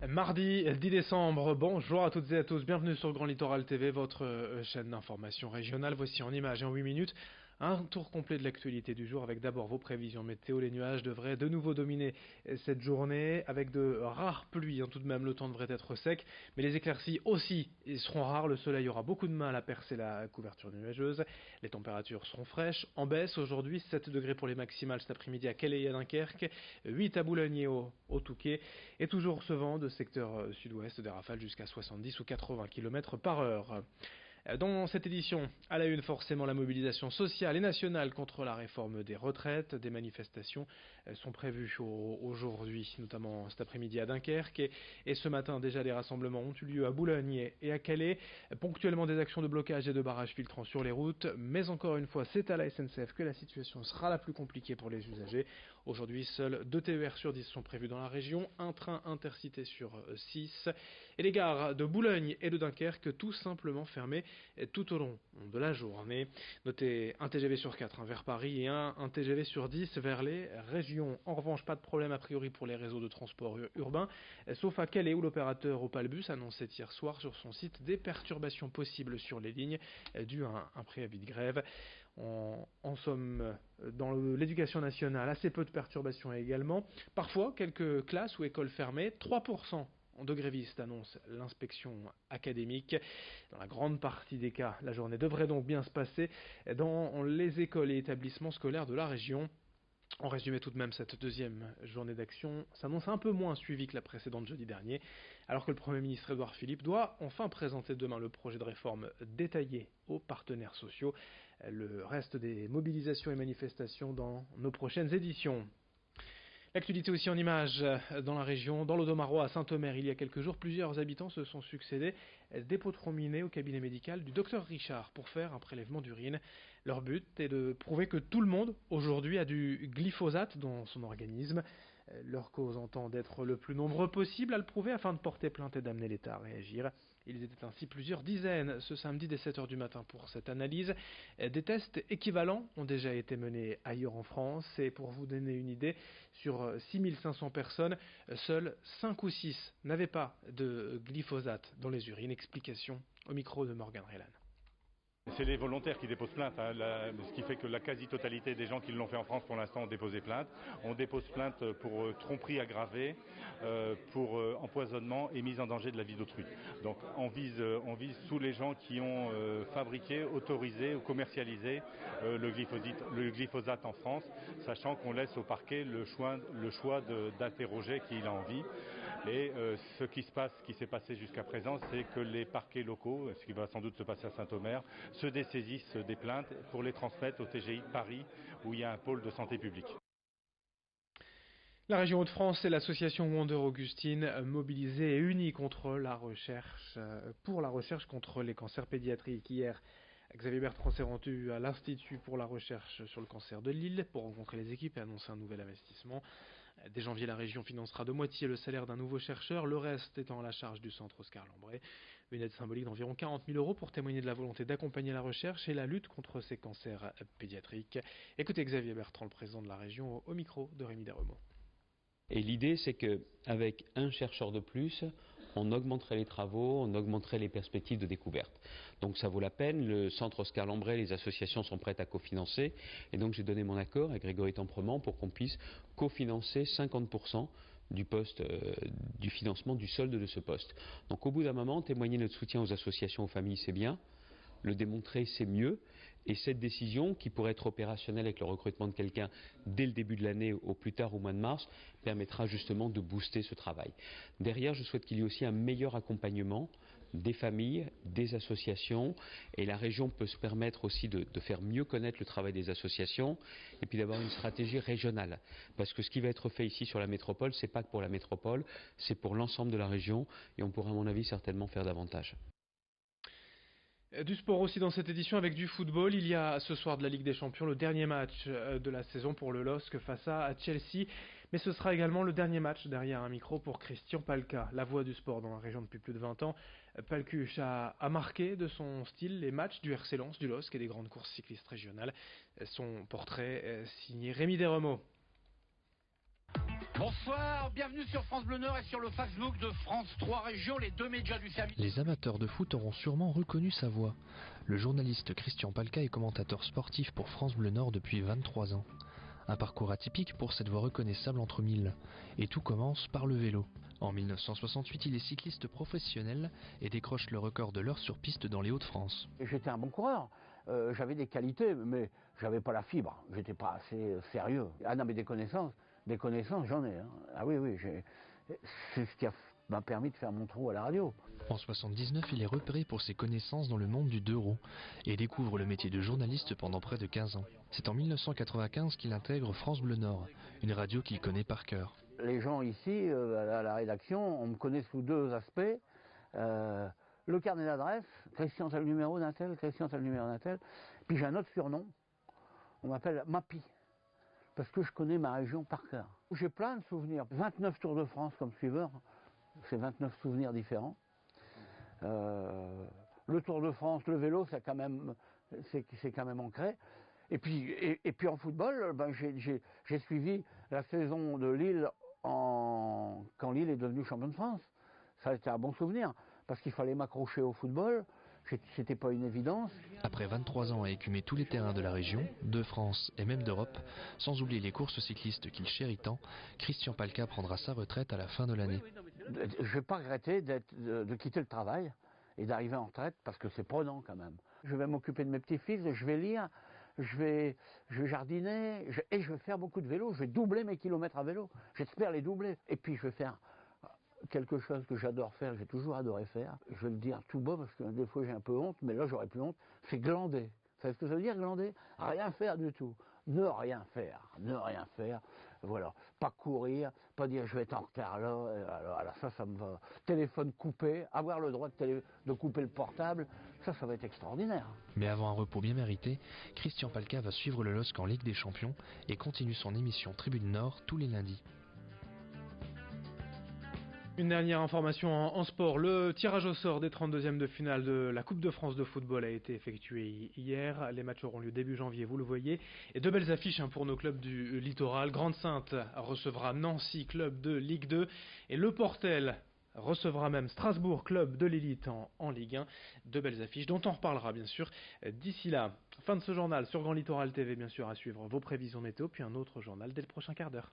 Mardi 10 décembre, bonjour à toutes et à tous, bienvenue sur Grand Littoral TV, votre chaîne d'information régionale. Voici en images et en 8 minutes un tour complet de l'actualité du jour avec d'abord vos prévisions météo. Les nuages devraient de nouveau dominer cette journée avec de rares pluies. Tout de même, le temps devrait être sec, mais les éclaircies aussi seront rares. Le soleil aura beaucoup de mal à percer la couverture nuageuse. Les températures seront fraîches, en baisse aujourd'hui, 7 degrés pour les maximales cet après-midi à Calais et à Dunkerque, 8 à Boulogne et au Touquet, et toujours ce vent de secteur sud-ouest, des rafales jusqu'à 70 ou 80 km par heure. Dans cette édition, à la une forcément la mobilisation sociale et nationale contre la réforme des retraites. Des manifestations sont prévues aujourd'hui, notamment cet après-midi à Dunkerque. Et ce matin déjà des rassemblements ont eu lieu à Boulogne et à Calais. Ponctuellement des actions de blocage et de barrage filtrant sur les routes. Mais encore une fois, c'est à la SNCF que la situation sera la plus compliquée pour les usagers. Aujourd'hui, seuls 2 TER sur 10 sont prévus dans la région, un train intercité sur 6. Et les gares de Boulogne et de Dunkerque tout simplement fermées tout au long de la journée. Notez un TGV sur 4 vers Paris et un TGV sur 10 vers les régions. En revanche, pas de problème a priori pour les réseaux de transport urbain, sauf à Calais où l'opérateur Opalbus annonçait hier soir sur son site des perturbations possibles sur les lignes dues à un préavis de grève. En somme, dans l'éducation nationale, assez peu de perturbations également. Parfois, quelques classes ou écoles fermées, 3% de grévistes annonce l'inspection académique. Dans la grande partie des cas, la journée devrait donc bien se passer dans les écoles et établissements scolaires de la région. En résumé, tout de même, cette deuxième journée d'action s'annonce un peu moins suivie que la précédente jeudi dernier, alors que le Premier ministre Édouard Philippe doit enfin présenter demain le projet de réforme détaillé aux partenaires sociaux. Le reste des mobilisations et manifestations dans nos prochaines éditions. L'actualité aussi en images dans la région, dans l'Audomarois à Saint-Omer, il y a quelques jours, plusieurs habitants se sont succédés des prominés au cabinet médical du docteur Richard pour faire un prélèvement d'urine. Leur but est de prouver que tout le monde aujourd'hui a du glyphosate dans son organisme. Leur cause entend d'être le plus nombreux possible à le prouver afin de porter plainte et d'amener l'État à réagir. Ils étaient ainsi plusieurs dizaines ce samedi dès 7h du matin pour cette analyse. Des tests équivalents ont déjà été menés ailleurs en France et pour vous donner une idée, sur 6500 personnes, seuls 5 ou 6 n'avaient pas de glyphosate dans les urines. Explication au micro de Morgan Relan. C'est les volontaires qui déposent plainte, ce qui fait que la quasi-totalité des gens qui l'ont fait en France pour l'instant ont déposé plainte. On dépose plainte pour tromperie aggravée, pour empoisonnement et mise en danger de la vie d'autrui. Donc on vise tous les gens qui ont fabriqué, autorisé ou commercialisé le glyphosate en France, sachant qu'on laisse au parquet le choix d'interroger qui il a envie. Et ce qui s'est passé jusqu'à présent, c'est que les parquets locaux, ce qui va sans doute se passer à Saint-Omer, se dessaisissent des plaintes pour les transmettre au TGI de Paris, où il y a un pôle de santé publique. La région Hauts-de-France et l'association Wonder Augustine mobilisée et unie contre pour la recherche contre les cancers pédiatriques. Hier, Xavier Bertrand s'est rendu à l'Institut pour la recherche sur le cancer de Lille pour rencontrer les équipes et annoncer un nouvel investissement. Dès janvier, la région financera de moitié le salaire d'un nouveau chercheur, le reste étant à la charge du centre Oscar Lambret. Une aide symbolique d'environ 40 000 € pour témoigner de la volonté d'accompagner la recherche et la lutte contre ces cancers pédiatriques. Écoutez Xavier Bertrand, le président de la région, au micro de Rémi Desremaux. Et l'idée, c'est qu'avec un chercheur de plus, on augmenterait les travaux, on augmenterait les perspectives de découverte. Donc ça vaut la peine, le centre Oscar Lambret, les associations sont prêtes à cofinancer, et donc j'ai donné mon accord à Grégory Temprement pour qu'on puisse cofinancer 50% du financement du solde de ce poste. Donc au bout d'un moment, témoigner notre soutien aux associations, aux familles, c'est bien. Le démontrer, c'est mieux. Et cette décision, qui pourrait être opérationnelle avec le recrutement de quelqu'un dès le début de l'année, au plus tard au mois de mars, permettra justement de booster ce travail. Derrière, je souhaite qu'il y ait aussi un meilleur accompagnement des familles, des associations, et la région peut se permettre aussi de faire mieux connaître le travail des associations, et puis d'avoir une stratégie régionale. Parce que ce qui va être fait ici sur la métropole, c'est pas que pour la métropole, c'est pour l'ensemble de la région, et on pourra à mon avis certainement faire davantage. Du sport aussi dans cette édition avec du football. Il y a ce soir de la Ligue des Champions le dernier match de la saison pour le LOSC face à Chelsea. Mais ce sera également le dernier match derrière un micro pour Christian Palka, la voix du sport dans la région depuis plus de 20 ans. Palkuch a marqué de son style les matchs du RC Lens, du LOSC et des grandes courses cyclistes régionales. Son portrait signé Rémi Desremaux. Bonsoir, bienvenue sur France Bleu Nord et sur le Facebook de France 3 Régions, les deux médias du service. Les amateurs de foot auront sûrement reconnu sa voix. Le journaliste Christian Palka est commentateur sportif pour France Bleu Nord depuis 23 ans. Un parcours atypique pour cette voix reconnaissable entre mille. Et tout commence par le vélo. En 1968, il est cycliste professionnel et décroche le record de l'heure sur piste dans les Hauts-de-France. J'étais un bon coureur, j'avais des qualités, mais j'avais pas la fibre, j'étais pas assez sérieux. Ah non, mais des connaissances j'en ai. Hein. Ah oui, c'est ce qui m'a permis de faire mon trou à la radio. En 1979, il est repéré pour ses connaissances dans le monde du deux roues et découvre le métier de journaliste pendant près de 15 ans. C'est en 1995 qu'il intègre France Bleu Nord, une radio qu'il connaît par cœur. Les gens ici, à la rédaction, on me connaît sous deux aspects. Le carnet d'adresse, Christian tel numéro d'un tel, Christian tel numéro d'un tel. Puis j'ai un autre surnom, on m'appelle Mappy, parce que je connais ma région par cœur. J'ai plein de souvenirs, 29 Tours de France comme suiveur, c'est 29 souvenirs différents. Le Tour de France, le vélo, c'est quand même ancré. Et puis en football, j'ai suivi la saison de Lille quand Lille est devenu champion de France. Ça a été un bon souvenir, parce qu'il fallait m'accrocher au football, c'était pas une évidence. Après 23 ans à écumer tous les terrains de la région, de France et même d'Europe, sans oublier les courses cyclistes qu'il chérit tant, Christian Palka prendra sa retraite à la fin de l'année. Je vais pas regretter de quitter le travail et d'arriver en retraite, parce que c'est prenant quand même. Je vais m'occuper de mes petits-fils, je vais lire, je vais jardiner, et je vais faire beaucoup de vélo, je vais doubler mes kilomètres à vélo, j'espère les doubler. Et puis je vais faire quelque chose que j'adore faire, j'ai toujours adoré faire, je vais le dire tout bas parce que des fois j'ai un peu honte, mais là j'aurais plus honte, c'est glander. Vous savez ce que ça veut dire, glander? Rien faire du tout, ne rien faire, voilà. Pas courir, pas dire je vais être en retard là, alors ça me va. Téléphone coupé, avoir le droit de couper le portable, ça va être extraordinaire. Mais avant un repos bien mérité, Christian Palka va suivre le LOSC en Ligue des Champions et continue son émission Tribune Nord tous les lundis. Une dernière information en sport, le tirage au sort des 32e de finale de la Coupe de France de football a été effectué hier. Les matchs auront lieu début janvier, vous le voyez. Et deux belles affiches pour nos clubs du littoral. Grande-Sainte recevra Nancy, club de Ligue 2. Et Le Portel recevra même Strasbourg, club de l'élite en Ligue 1. Deux belles affiches dont on reparlera bien sûr d'ici là. Fin de ce journal sur Grand Littoral TV, bien sûr, à suivre vos prévisions météo, puis un autre journal dès le prochain quart d'heure.